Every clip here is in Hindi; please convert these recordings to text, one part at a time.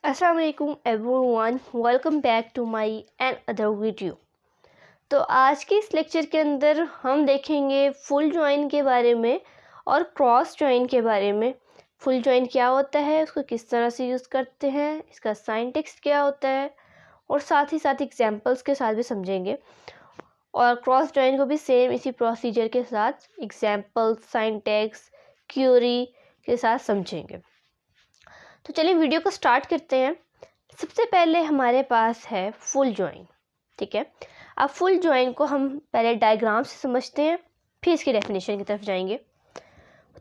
अस्सलाम वालेकुम everyone, welcome back to my another video. तो आज के इस लेक्चर के अंदर हम देखेंगे फुल जॉइन के बारे में और क्रॉस जॉइन के बारे में। फुल जॉइन क्या होता है, उसको किस तरह से यूज़ करते हैं, इसका सिंटैक्स क्या होता है, और साथ ही साथ एग्जांपल्स के साथ भी समझेंगे। और क्रॉस जॉइन को भी सेम इसी प्रोसीजर के साथ एग्जांपल्स, सिंटैक्स, क्यूरी के साथ समझेंगे। तो चलिए वीडियो को स्टार्ट करते हैं। सबसे पहले हमारे पास है फुल जॉइन। ठीक है, अब फुल जॉइन को हम पहले डायग्राम से समझते हैं, फिर इसकी डेफिनेशन की तरफ जाएंगे।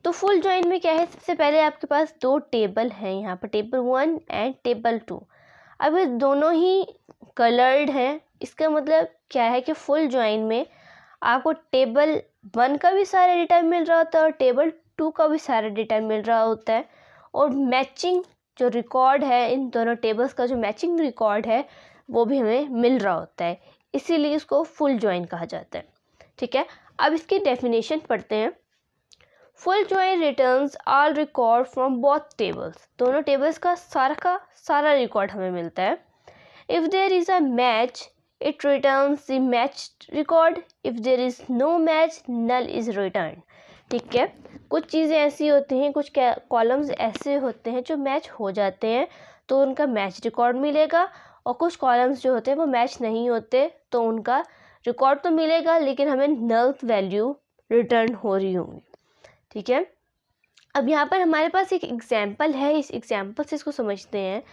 तो फुल जॉइन में क्या है, सबसे पहले आपके पास दो टेबल हैं, यहाँ पर टेबल 1 एंड टेबल 2। अब ये दोनों ही कलर्ड हैं। इसका मतलब क्या है कि फुल जॉइन में आपको टेबल 1 का भी सारा डेटा मिल रहा होता है और टेबल 2 का भी सारा डेटा मिल रहा होता है, और मैचिंग जो रिकॉर्ड है, इन दोनों टेबल्स का जो मैचिंग रिकॉर्ड है वो भी हमें मिल रहा होता है, इसीलिए इसको फुल जॉइन कहा जाता है। ठीक है, अब इसकी डेफिनेशन पढ़ते हैं। Full join returns all record from both tables. दोनों टेबल्स का सारा रिकॉर्ड हमें मिलता है। If there is a match it returns the matched record, if there is no match null is return. ठीक है, कुछ चीज़ें ऐसी होती हैं, कुछ कॉलम्स ऐसे होते हैं जो मैच हो जाते हैं तो उनका मैच रिकॉर्ड मिलेगा, और कुछ कॉलम्स जो होते हैं वो मैच नहीं होते तो उनका रिकॉर्ड तो मिलेगा लेकिन हमें नल वैल्यू रिटर्न हो रही होंगी। ठीक है, अब यहाँ पर हमारे पास एक एग्जाम्पल है, इस एग्जाम्पल से इसको समझते हैं।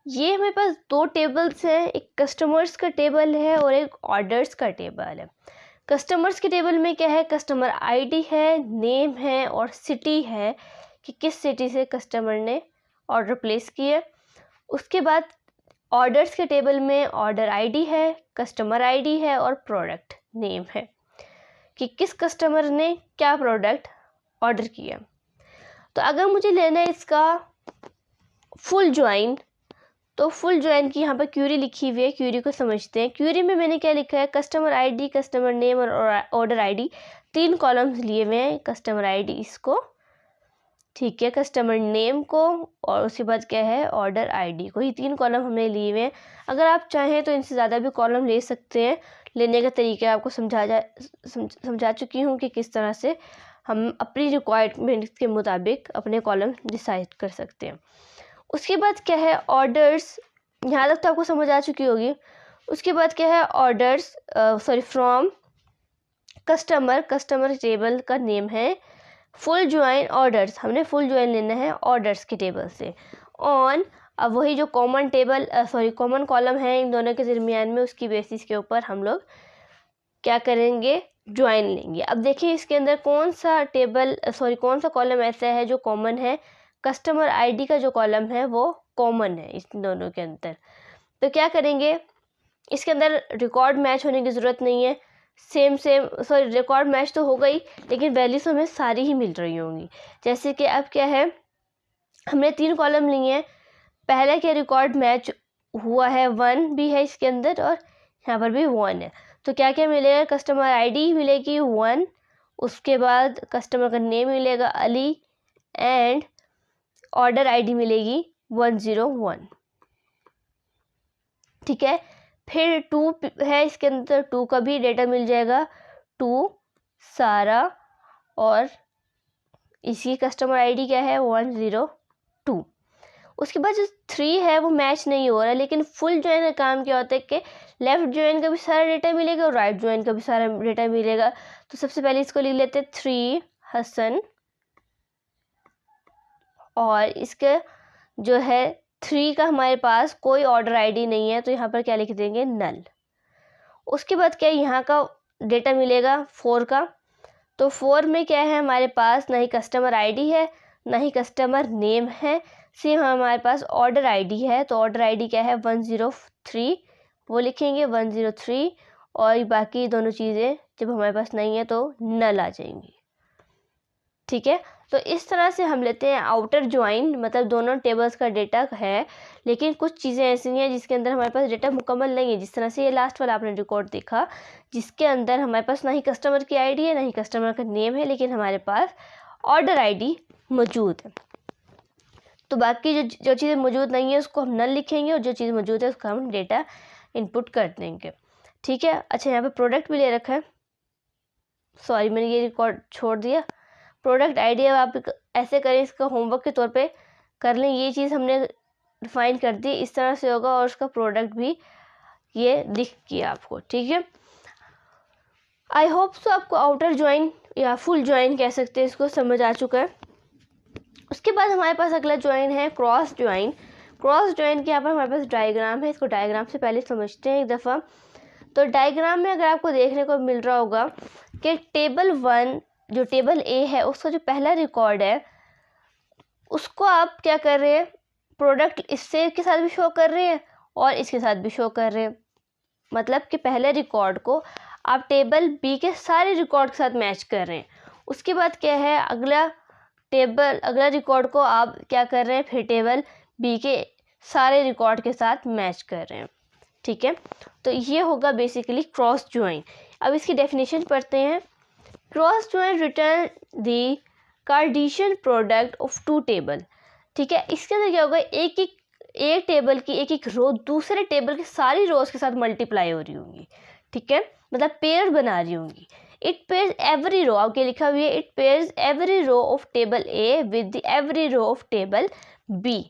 ये हमारे पास दो टेबल्स हैं, एक कस्टमर्स का टेबल है और एक ऑर्डर्स का टेबल है। कस्टमर्स के टेबल में क्या है, कस्टमर आईडी है, नेम है और सिटी है कि किस सिटी से कस्टमर ने ऑर्डर प्लेस किया। उसके बाद ऑर्डर्स के टेबल में ऑर्डर आईडी है, कस्टमर आईडी है और प्रोडक्ट नेम है कि किस कस्टमर ने क्या प्रोडक्ट ऑर्डर किया। तो अगर मुझे लेना है इसका फुल जॉइन, तो फुल जॉइन की यहाँ पर क्यूरी लिखी हुई है, क्यूरी को समझते हैं। क्यूरी में मैंने क्या लिखा है, कस्टमर आईडी, कस्टमर नेम और ऑर्डर आईडी, 3 कॉलम्स लिए हुए हैं। कस्टमर आईडी इसको, ठीक है, कस्टमर नेम को, और उसके बाद क्या है, ऑर्डर आईडी को। ये 3 कॉलम हमने लिए हुए हैं। अगर आप चाहें तो इनसे ज़्यादा भी कॉलम ले सकते हैं। लेने का तरीका आपको समझा चुकी हूँ कि किस तरह से हम अपनी रिक्वायरमेंट के मुताबिक अपने कॉलम डिसाइड कर सकते हैं। उसके बाद क्या है, ऑर्डर्स, यहाँ तक तो आपको समझ आ चुकी होगी। उसके बाद क्या है, ऑर्डर्स फ्रॉम कस्टमर टेबल का नेम है फुल जॉइन ऑर्डर्स, हमने फुल जॉइन लेना है ऑर्डर्स के टेबल से। ऑन, अब वही जो कॉमन कॉलम है इन दोनों के दरमियान में, उसकी बेसिस के ऊपर हम लोग क्या करेंगे, ज्वाइन लेंगे। अब देखिए इसके अंदर कौन सा कॉलम ऐसा है जो कॉमन है। कस्टमर आईडी का जो कॉलम है वो कॉमन है इस दोनों के अंदर। तो क्या करेंगे, इसके अंदर रिकॉर्ड मैच होने की ज़रूरत नहीं है। रिकॉर्ड मैच तो हो गई लेकिन वैल्यूज हमें सारी ही मिल रही होंगी। जैसे कि अब क्या है, हमने 3 कॉलम लिए हैं। पहले के रिकॉर्ड मैच हुआ है, 1 भी है इसके अंदर और यहाँ पर भी 1 है। तो क्या क्या मिलेगा, कस्टमर आईडी मिलेगी 1, उसके बाद कस्टमर का नेम मिलेगा अली, एंड ऑर्डर आईडी मिलेगी 101। ठीक है, फिर 2 है इसके अंदर, 2 का भी डेटा मिल जाएगा, 2 सारा, और इसी कस्टमर आईडी क्या है 102। उसके बाद जो 3 है वो मैच नहीं हो रहा है, लेकिन फुल जॉइन का काम क्या होता है कि लेफ़्ट जॉइन का भी सारा डेटा मिलेगा और राइट जॉइन का भी सारा डेटा मिलेगा। तो सबसे पहले इसको लिख लेते हैं 3 हसन, और इसके जो है 3 का हमारे पास कोई ऑर्डर आईडी नहीं है तो यहाँ पर क्या लिख देंगे, नल। उसके बाद क्या यहाँ का डेटा मिलेगा 4 का। तो 4 में क्या है, हमारे पास ना ही कस्टमर आईडी है ना ही कस्टमर नेम है, सिर्फ हमारे पास ऑर्डर आईडी है। तो ऑर्डर आईडी क्या है 103, वो लिखेंगे 103, और बाकी दोनों चीज़ें जब हमारे पास नहीं है तो नल आ जाएंगी। ठीक है, तो इस तरह से हम लेते हैं आउटर ज्वाइन, मतलब दोनों टेबल्स का डेटा है लेकिन कुछ चीज़ें ऐसी हैं जिसके अंदर हमारे पास डेटा मुकम्मल नहीं है। जिस तरह से ये लास्ट वाला आपने रिकॉर्ड देखा, जिसके अंदर हमारे पास ना ही कस्टमर की आईडी है ना ही कस्टमर का नेम है, लेकिन हमारे पास ऑर्डर आईडी मौजूद है। तो बाकी जो चीज़ें मौजूद नहीं है उसको हम नल लिखेंगे और जो चीज़ मौजूद है उसको हम डेटा इनपुट कर देंगे। ठीक है। अच्छा, यहाँ पे प्रोडक्ट भी ले रखा है, सॉरी मैंने ये रिकॉर्ड छोड़ दिया। प्रोडक्ट आईडी अब आप ऐसे करें, इसका होमवर्क के तौर पे कर लें। ये चीज़ हमने डिफाइन कर दी, इस तरह से होगा और उसका प्रोडक्ट भी ये दिख गया आपको। ठीक है, आई होप सो आपको आउटर ज्वाइन या फुल ज्वाइन कह सकते हैं, इसको समझ आ चुका है। उसके बाद हमारे पास अगला ज्वाइन है क्रॉस ज्वाइन। क्रॉस ज्वाइन के यहाँ पर हमारे पास डायग्राम है, इसको डायग्राम से पहले समझते हैं एक दफ़ा। तो डायग्राम में अगर आपको देखने को मिल रहा होगा कि टेबल 1 जो टेबल ए है उसका जो पहला रिकॉर्ड है उसको आप क्या कर रहे हैं, प्रोडक्ट इससे के साथ भी शो कर रहे हैं और इसके साथ भी शो कर रहे हैं। मतलब कि पहले रिकॉर्ड को आप टेबल बी के सारे रिकॉर्ड के साथ मैच कर रहे हैं। उसके बाद क्या है, अगला रिकॉर्ड को आप क्या कर रहे हैं, फिर टेबल बी के सारे रिकॉर्ड के साथ मैच कर रहे हैं। ठीक है, तो ये होगा बेसिकली क्रॉस ज्वाइन। अब इसकी डेफिनेशन पढ़ते हैं। Cross join return the Cartesian product of two table. ठीक है, इसके अंदर क्या होगा, एक टेबल की एक रो दूसरे टेबल के सारी रोज के साथ मल्टीप्लाई हो रही होंगी। ठीक है, मतलब पेयर बना रही होंगी। इट पेयर्स एवरी रो, आपके लिखा हुआ है it pairs every row of table A with the every row of table B.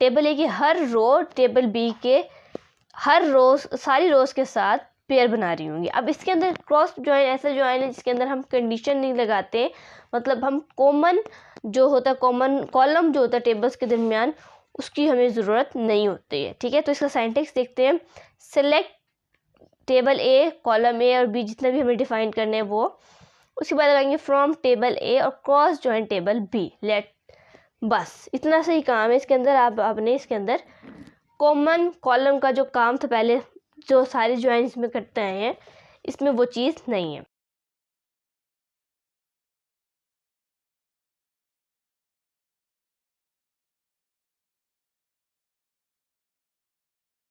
Table A की हर रो टेबल बी के हर रोज सारी रोज के साथ पेयर बना रही होंगी। अब इसके अंदर क्रॉस ज्वाइन ऐसा ज्वाइन है जिसके अंदर हम कंडीशन नहीं लगाते, मतलब हम कॉमन जो होता है, कॉमन कॉलम जो होता है टेबल्स के दरमियान, उसकी हमें ज़रूरत नहीं होती है। ठीक है, तो इसका सिंटैक्स देखते हैं। Select table A, column A और बी जितना भी हमें डिफाइन करने हैं वो, उसके बाद लगाएंगे फ्रॉम टेबल ए और cross join table B. Let, बस इतना सही काम है इसके अंदर। आपने इसके अंदर कॉमन कॉलम का जो काम था पहले जो सारे ज्वाइंस में करते हैं, इसमें वो चीज़ नहीं है।